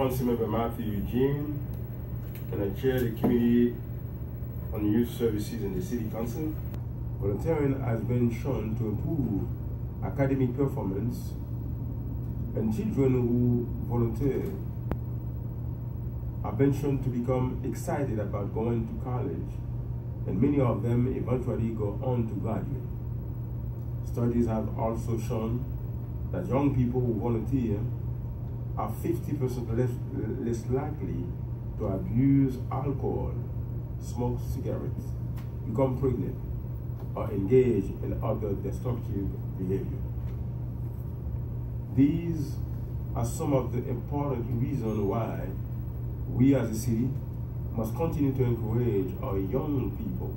Councilmember Mathieu Eugene, and I chair the Committee on Youth Services in the City Council. Volunteering has been shown to improve academic performance, and children who volunteer have been shown to become excited about going to college, and many of them eventually go on to graduate. Studies have also shown that young people who volunteer are 50% less likely to abuse alcohol, smoke cigarettes, become pregnant, or engage in other destructive behavior. These are some of the important reasons why we as a city must continue to encourage our young people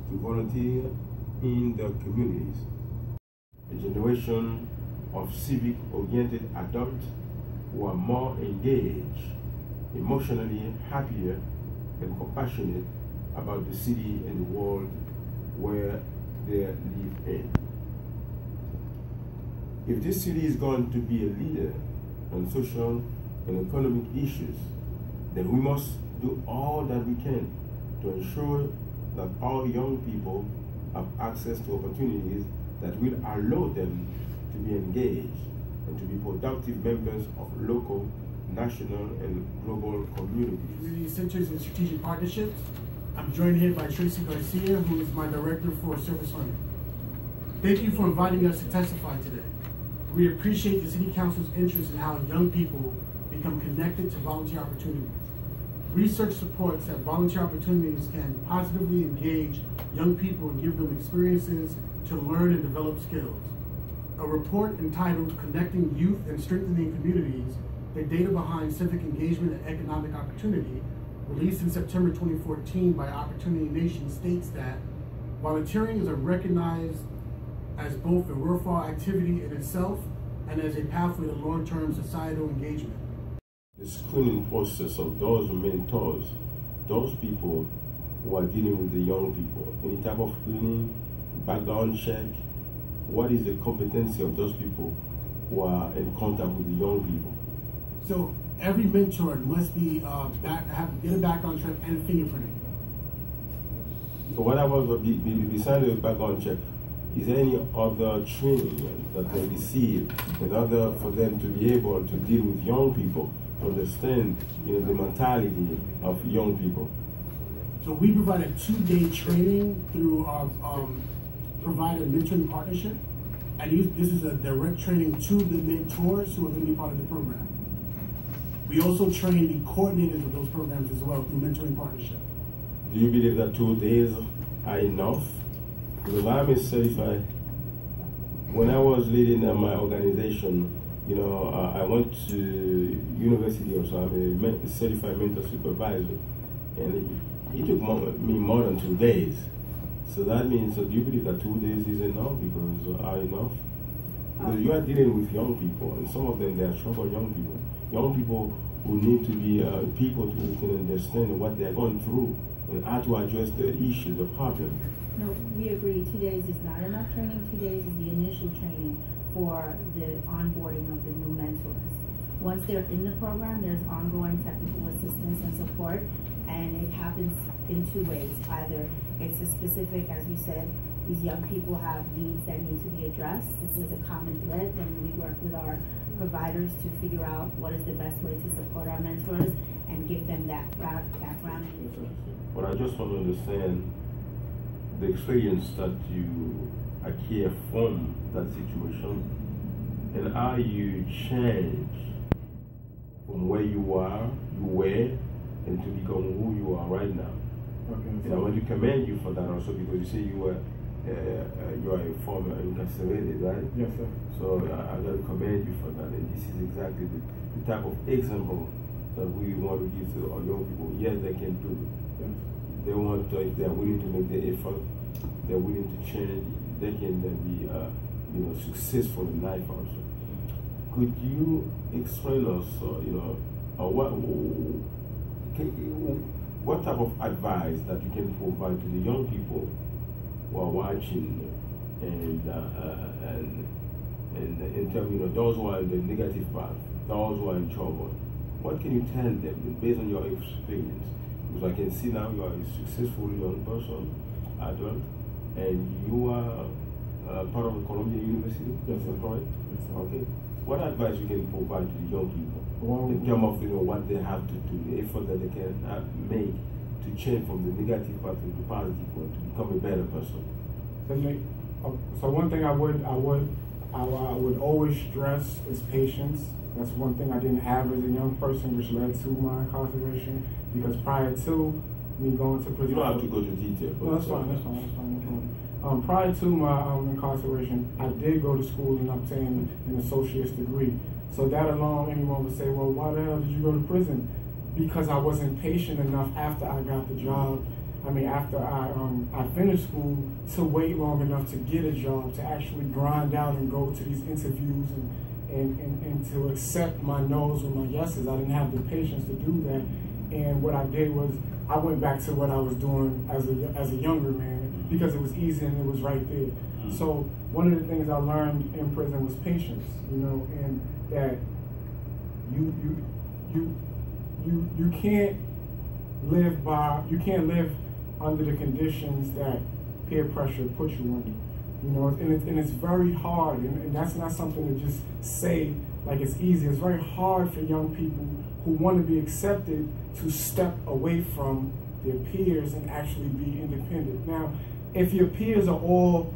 to volunteer in their communities. A generation of civic-oriented adults who are more engaged, emotionally happier, and compassionate about the city and the world where they live in. If this city is going to be a leader on social and economic issues, then we must do all that we can to ensure that all young people have access to opportunities that will allow them to be engaged and to be productive members of local, national, and global communities. Community Centers and Strategic Partnerships. I'm joined here by Tracy Garcia, who is my Director for Service Funding. Thank you for inviting us to testify today. We appreciate the City Council's interest in how young people become connected to volunteer opportunities. Research supports that volunteer opportunities can positively engage young people and give them experiences to learn and develop skills. A report entitled Connecting Youth and Strengthening Communities, the data behind civic engagement and economic opportunity, released in September 2014 by Opportunity Nation, states that volunteering is recognized as both a worthwhile activity in itself and as a pathway to long-term societal engagement. The screening process of those mentors, those people who are dealing with the young people, any type of screening, background check, what is the competency of those people who are in contact with the young people? So every mentor must be get a background check and fingerprinting. So what about beside the background check? Is there any other training that they receive in order for them to be able to deal with young people, to understand, the mentality of young people? So we provide a 2-day training through our provider mentoring partnership, and this is a direct training to the mentors who are going to be part of the program. We also train the coordinators of those programs as well through mentoring partnership. Do you believe that 2 days are enough? Because I'm a certified. When I was leading my organization, I went to university also. I'm a certified mentor supervisor, and it took me more than 2 days. So that means, do you believe that 2 days is enough? Because are enough? Because you are dealing with young people, and some of them, they are troubled young people who need to be people who can understand what they are going through and how to address the issues, the problems. No, we agree. 2 days is not enough training. 2 days is the initial training for the onboarding of the new mentors. Once they're in the program, there's ongoing technical assistance and support, and it happens in 2 ways. Either it's a specific, as you said, these young people have needs that need to be addressed. This is a common thread, and we work with our providers to figure out what is the best way to support our mentors and give them that background and information. But I just want to understand the experience that you acquire from that situation and how you change from where you were, and to become who you are right now. Okay. And I want to commend you for that also, because you say you are a former incarcerated, right? Yes, sir. So I got to commend you for that, and this is exactly the type of example that we want to give to our young people. Yes, they can do it. Yes. They want to, if they are willing to make the effort, they're willing to change, they can then be successful in life also. Could you explain us, what type of advice that you can provide to the young people who are watching, and in terms, those who are in the negative path, those who are in trouble, what can you tell them based on your experience? Because I can see now you are a successful young person, adult, and you are part of Columbia University. Yes, Is that correct? Yes, sir. Okay. What advice you can provide to the young people in terms of what they have to do, the effort that they can make to change from the negative part to the positive one to become a better person? So one thing I would always stress is patience. That's one thing I didn't have as a young person, which led to my incarceration. Because prior to me going to prison, you don't have to go to detail. No, that's fine. No problem. Prior to my incarceration, I did go to school and obtain an associate's degree. So that alone, anyone would say, well, why the hell did you go to prison? Because I wasn't patient enough after I got the job. I mean, after I finished school, to wait long enough to get a job, to actually grind out and go to these interviews and to accept my no's or my yeses. I didn't have the patience to do that. And what I did was I went back to what I was doing as a younger man, because it was easy and it was right there. So one of the things I learned in prison was patience, you know, and that you can't live under the conditions that peer pressure puts you under, you know, and it's very hard, and that's not something to just say like it's easy. It's very hard for young people who want to be accepted to step away from their peers and actually be independent. Now, if your peers are all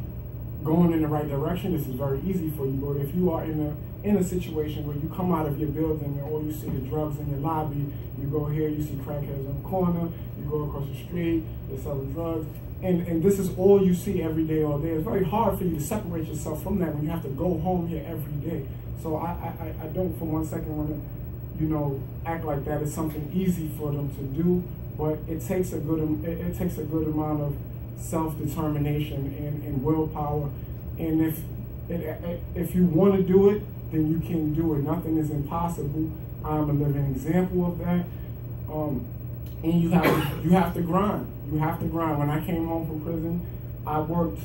going in the right direction, this is very easy for you. But if you are in a situation where you come out of your building and all you see is drugs in your lobby, you go here, you see crackheads on the corner, you go across the street, they're selling drugs, and this is all you see every day, all day. It's very hard for you to separate yourself from that when you have to go home here every day. So I don't for one second want to, you know, act like that is something easy for them to do, but it takes a good amount of self-determination and willpower. And if you want to do it, then you can do it. Nothing is impossible. I'm a living example of that. And you have to grind. You have to grind. When I came home from prison, I worked,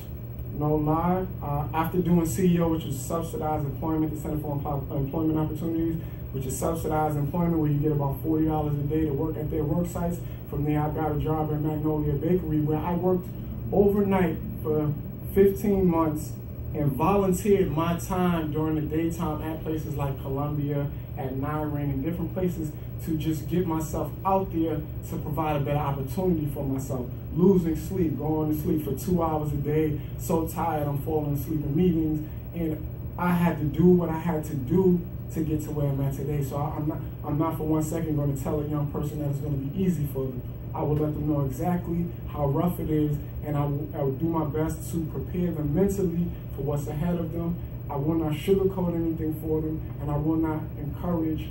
no lie, after doing CEO, which is subsidized employment, the Center for Employment Opportunities, which is subsidized employment where you get about $40 a day to work at their work sites. From there, I got a job at Magnolia Bakery where I worked overnight for 15 months and volunteered my time during the daytime at places like Columbia, at Nyron, and different places to just get myself out there to provide a better opportunity for myself. Losing sleep, going to sleep for 2 hours a day, so tired I'm falling asleep in meetings, and I had to do what I had to do to get to where I'm at today. So I'm not for one second going to tell a young person that it's going to be easy for them. I will let them know exactly how rough it is, and I will do my best to prepare them mentally for what's ahead of them. I will not sugarcoat anything for them, and I will not encourage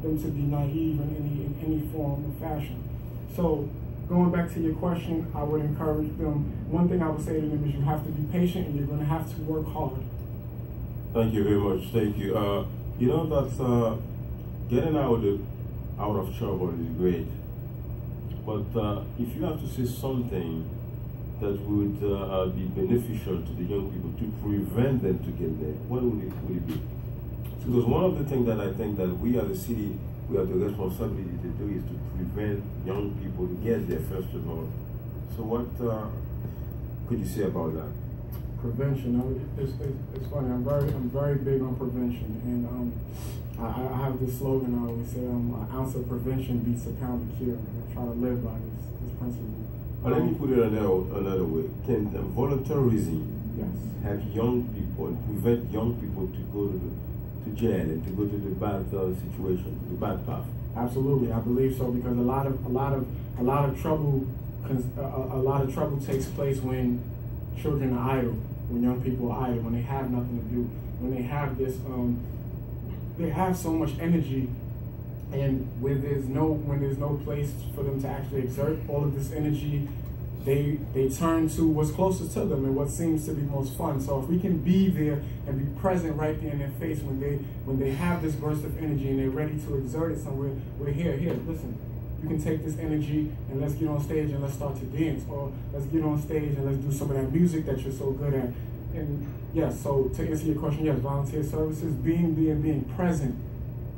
them to be naive in any form or fashion. So going back to your question, I would encourage them. One thing I would say to them is you have to be patient and you're going to have to work hard. Thank you very much. Thank you. You know that getting out of trouble is great, but if you have to say something that would be beneficial to the young people to prevent them to get there, what would it be? Because one of the things that I think that we as a city, we have the responsibility to do is to prevent young people to get there, first of all. So what could you say about that? Prevention. It's funny. I'm very big on prevention, and I have this slogan I always say: an ounce of prevention beats a pound of cure. And I try to live by this principle. But let me put it another way. Can volunteerism have young people and prevent young people to go to jail and to go to the bad situation, the bad path? Absolutely, I believe so, because a lot of trouble takes place when children are idle, when young people are idle, when they have nothing to do, when they have this, they have so much energy, and when there's no place for them to actually exert all of this energy, they turn to what's closest to them and what seems to be most fun. So if we can be there and be present right there in their face when they have this burst of energy and they're ready to exert it somewhere, we're here, listen. You can take this energy and let's get on stage and let's start to dance, or let's get on stage and let's do some of that music that you're so good at. And yes, so to answer your question, yes, volunteer services, being there, being present,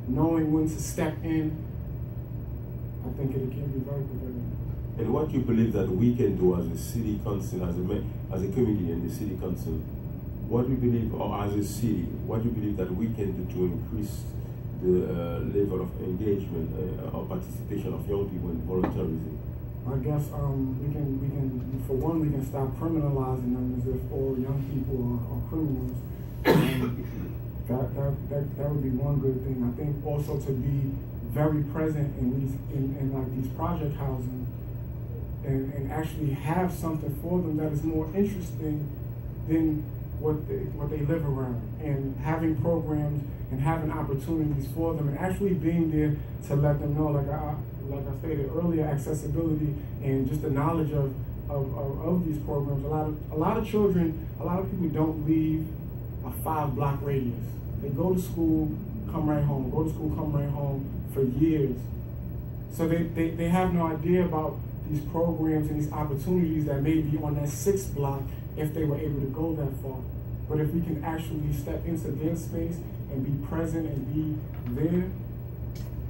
knowing when to step in, I think it can be very preventative. And what you believe that we can do as a city council, as a committee and the city council, what we believe, or as a city, what you believe that we can do to increase the level of engagement or participation of young people in volunteerism? I guess we can for one, we can stop criminalizing them as if all young people are criminals. That would be one good thing. I think also to be very present in like these project housing and actually have something for them that is more interesting than what they live around, and having programs and having opportunities for them, and actually being there to let them know, like I stated earlier, accessibility and just the knowledge of these programs. A lot of children, a lot of people don't leave a 5-block radius. They go to school, come right home, go to school, come right home for years. So they have no idea about these programs and these opportunities that may be on that 6th block if they were able to go that far. But if we can actually step into their space and be present and be there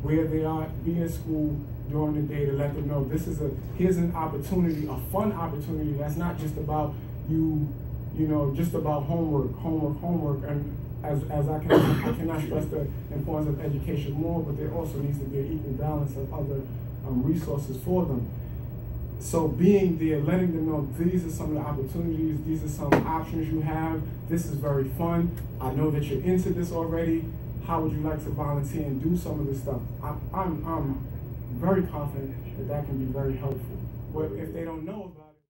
where they are, be in school during the day, to let them know here's an opportunity, a fun opportunity that's not just about just about homework. And as I cannot stress the importance of education more, but there also needs to be an equal balance of other resources for them. So being there, letting them know these are some of the opportunities, these are some options you have, this is very fun, I know that you're into this already, how would you like to volunteer and do some of this stuff? I'm very confident that can be very helpful. But if they don't know about it,